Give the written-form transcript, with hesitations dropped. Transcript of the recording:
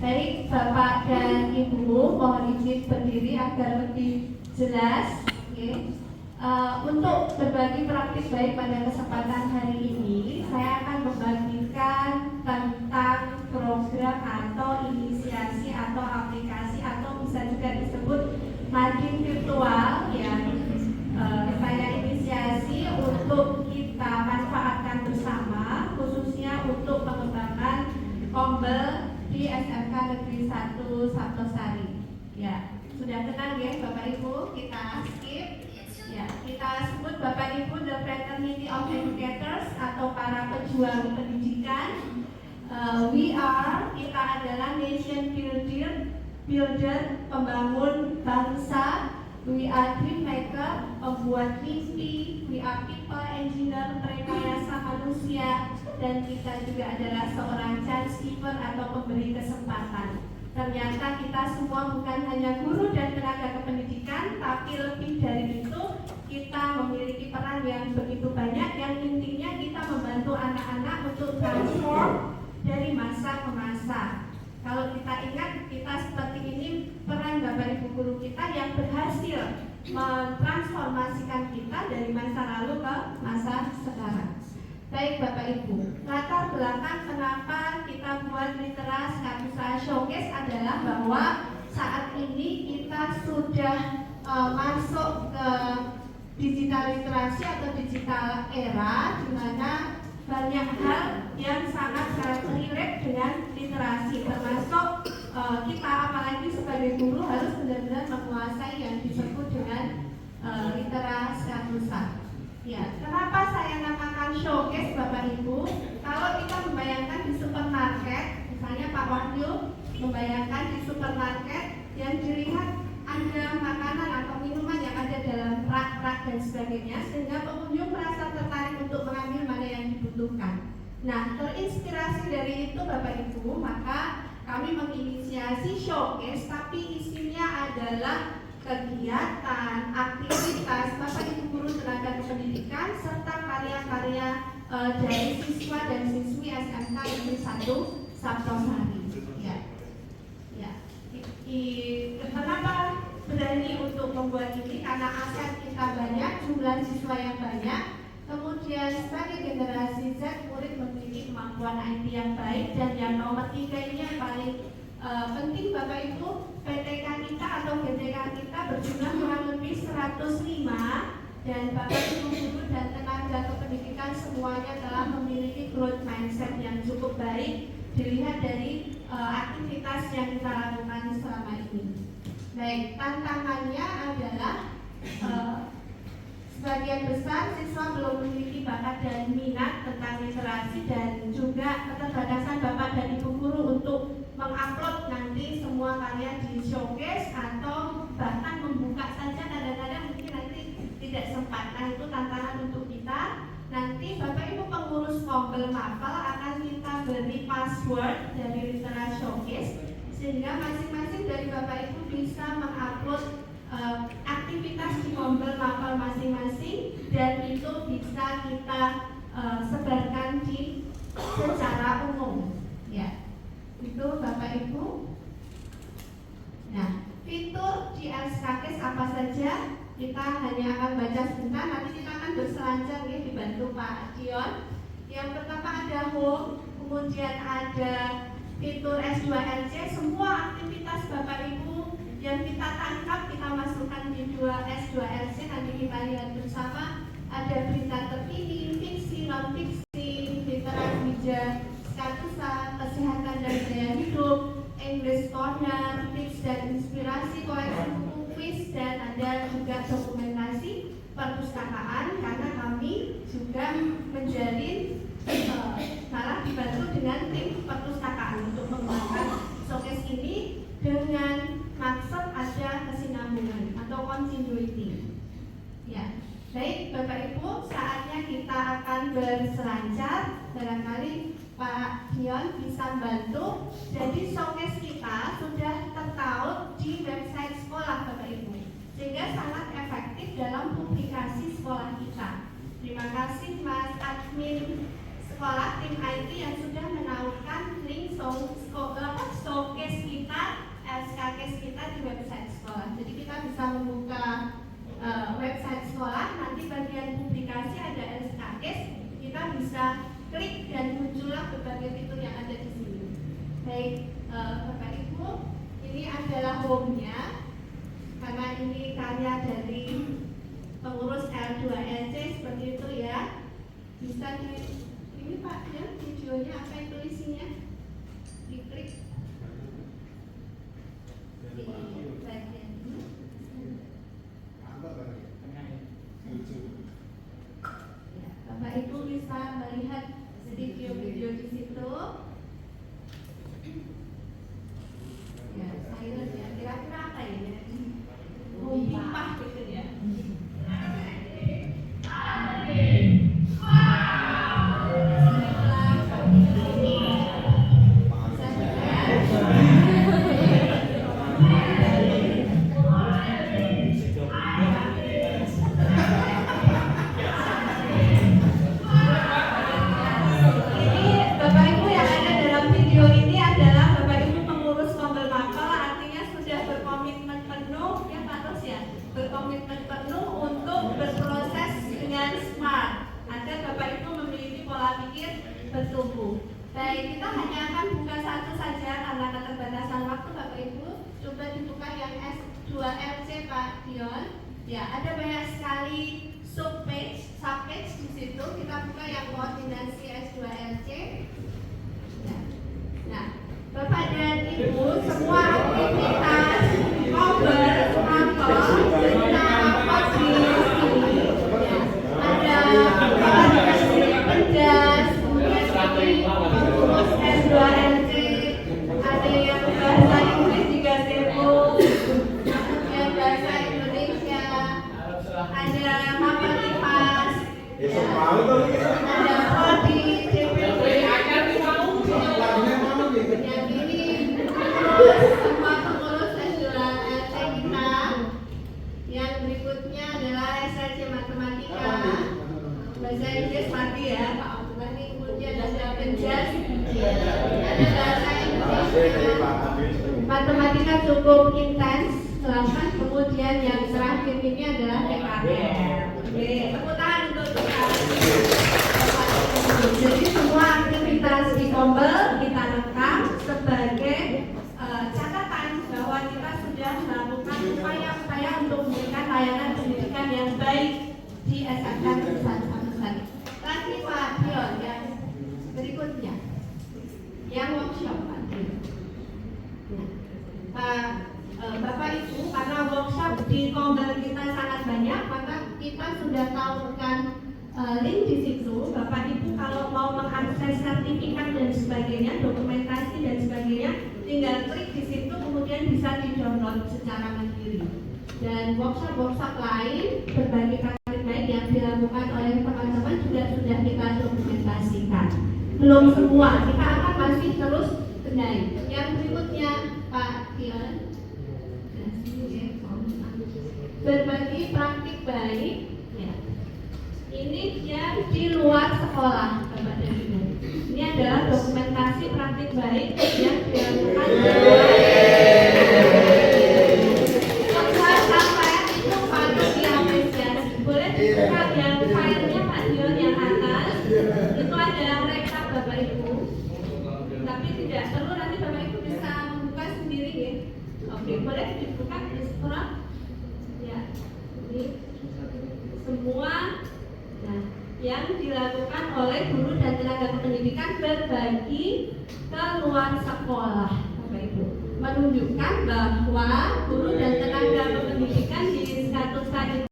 Baik, Bapak dan Ibu, mohon izin berdiri agar lebih jelas. Okay. Untuk berbagi praktik baik pada kesempatan hari ini, saya akan membagikan tentang program atau inisiasi atau aplikasi atau bisa juga disebut mading virtual yang saya inisiasi untuk kita manfaatkan bersama, khususnya untuk pengembangan Kombel di SMK Negeri 1 Sabtosari. Ya, sudah kenal ya Bapak Ibu, kita skip. Ya, kita sebut Bapak Ibu the Fraternity of Educators atau para pejuang pendidikan. Kita adalah nation builder, pembangun bangsa. We are dream maker, pembuat mimpi. We are people engineer, rekayasa manusia. Dan kita juga adalah seorang chance giver atau pemberi kesempatan. Ternyata kita semua bukan hanya guru dan tenaga kependidikan, tapi lebih dari itu kita memiliki peran yang begitu banyak, yang intinya kita membantu anak-anak untuk transform dari masa ke masa. Kalau kita ingat, kita seperti ini peran Bapak Ibu guru kita yang berhasil mentransformasikan kita dari masa lalu ke masa sekarang. Baik Bapak Ibu, latar belakang kenapa kita buat Literas Kadusa Showcase adalah bahwa saat ini kita sudah masuk ke digital literasi atau digital era, di mana banyak hal yang sangat relate dengan literasi, termasuk kita apalagi sebagai guru harus benar-benar menguasai yang disebut dengan Literas Kadusa. Ya, kenapa saya namakan showcase Bapak Ibu? Kalau kita membayangkan di supermarket, misalnya Pak Wahyu membayangkan di supermarket yang dilihat ada makanan atau minuman yang ada dalam rak-rak dan sebagainya, sehingga pengunjung merasa tertarik untuk mengambil mana yang dibutuhkan. Nah, terinspirasi dari itu Bapak Ibu, maka kami menginisiasi showcase, tapi isinya adalah kegiatan, aktivitas Bapak Ibu guru tenaga kependidikan serta karya-karya dari siswa dan siswi SMK Negeri 1 Sabtosari. Ya. Kenapa berani untuk membuat ini? Karena aset kita banyak, jumlah siswa yang banyak. Kemudian sebagai generasi Z, murid memiliki kemampuan IT yang baik, dan yang nomor 3 ini yang paling penting Bapak Ibu, PTK kita atau GTK kita berjumlah kurang lebih 105, dan Bapak Ibu guru dan tenaga kependidikan semuanya telah memiliki growth mindset yang cukup baik dilihat dari aktivitas yang kita lakukan selama ini. Baik, tantangannya adalah sebagian besar siswa belum memiliki bakat dan minat tentang literasi, dan juga keterbatasan Bapak dan Ibu guru untuk mengupload nanti semua karya di showcase, atau bahkan membuka saja kadang-kadang mungkin nanti tidak sempat. Nah, itu tantangan untuk kita. Nanti Bapak Ibu pengurus Kombel Mapel akan kita beri password dari Literas Showcase, sehingga masing-masing dari Bapak Ibu bisa mengupload aktivitas di Kombel Mapel masing-masing, dan itu bisa kita sebarkan di secara umum. Ya. Itu Bapak Ibu. Nah, fitur di LSKKS apa saja? Kita hanya akan baca sebentar, nanti kita akan berselancar ya, dibantu Pak Dion. Yang pertama ada home, kemudian ada fitur S2LC. Semua aktivitas Bapak Ibu yang kita tangkap kita masukkan di S2LC, nanti kita lihat bersama. Ada berita terkini, fiksi, non-fiksi, literasi bija Kadusa, kesehatan dan gaya hidup, English corner, tips dan inspirasi, koleksi buku kuis, dan ada juga dokumentasi perpustakaan, karena kami juga menjalin malah dibantu dengan tim perpustakaan untuk mengembangkan showcase ini dengan maksud ada kesinambungan atau continuity. Ya. Baik Bapak Ibu, saatnya kita akan berselancar. Barangkali Pak Dion bisa bantu. Jadi showcase kita sudah tertaut di website sekolah Bapak Ibu, sehingga sangat efektif dalam publikasi sekolah kita. Terima kasih Mas Admin sekolah tim IT yang sudah menawarkan link showcase Baik, Bapak Ibu, ini adalah home-nya karena ini karya dari pengurus L2LC seperti itu ya. Bisa ini Pak ya, videonya apa itu isinya? Diklik di bagian ini. Ya, Bapak Ibu bisa melihat video-video di situ. Ya, silent ya. Kira-kira apa ya? Pipa gitu ya. Berkomitmen penuh untuk berproses dengan smart agar Bapak Ibu memiliki pola pikir bertumbuh. Baik, kita hanya akan buka satu saja karena keterbatasan waktu Bapak Ibu. Coba dibuka yang S2LC Pak Dion. Ya, ada banyak sekali subpage di situ. Kita buka yang koordinasi S2LC. Ya. Nah, Bapak dan Ibu, semua aktivitas cover S2LC, ada yang bahasa Inggris juga sibuk, yang bahasa Indonesia, ada matematika, ada prodi, CPP, yang ini semua pengurus S2LC kita. Yang berikutnya adalah SLC matematika, bahasa Inggris mati ya Pak Abdullah, ini kemudian ada penjas, ada bahasa Indonesia, matematika cukup intens, silahkan. Kemudian yang terakhir ini adalah PKL. Oke, tepuk tangan untuk kita. Jadi semua aktivitas di Kombel kita rekam sebagai catatan bahwa kita sudah melakukan upaya-upaya untuk memberikan layanan pendidikan yang baik di SMK Negeri 1. Lagi Pak Dion yang berikutnya, yang workshop Pak Dion. Bapak Ibu, karena workshop di Kombel kita sangat banyak, maka kita sudah tawarkan link di situ. Bapak Ibu kalau mau mengakses sertifikat dan sebagainya, dokumentasi dan sebagainya, tinggal klik di situ, kemudian bisa di-download secara mandiri. Dan workshop lain berbagai praktik baik yang dilakukan oleh teman-teman juga sudah kita dokumentasikan. Belum semua, kita akan masih terus benahi. Yang berikutnya Pak Dion, berbagi praktik baik. Ya. Ini dia di luar sekolah, Bapak dan Ibu. Ini adalah dokumentasi praktik baik yang dilakukan sampai itu patut diapresiasi. Boleh dibuka yang filenya Pak Dion yang atas. Itu adalah rekap Bapak Ibu. Tapi tidak perlu, nanti Bapak Ibu bisa membuka sendiri ya. Oke, boleh dibuka di scroll. Ya, ini semua. Nah, yang dilakukan oleh guru dan tenaga pendidikan berbagi ke luar sekolah, Bapak Ibu, menunjukkan bahwa guru dan tenaga pendidikan di status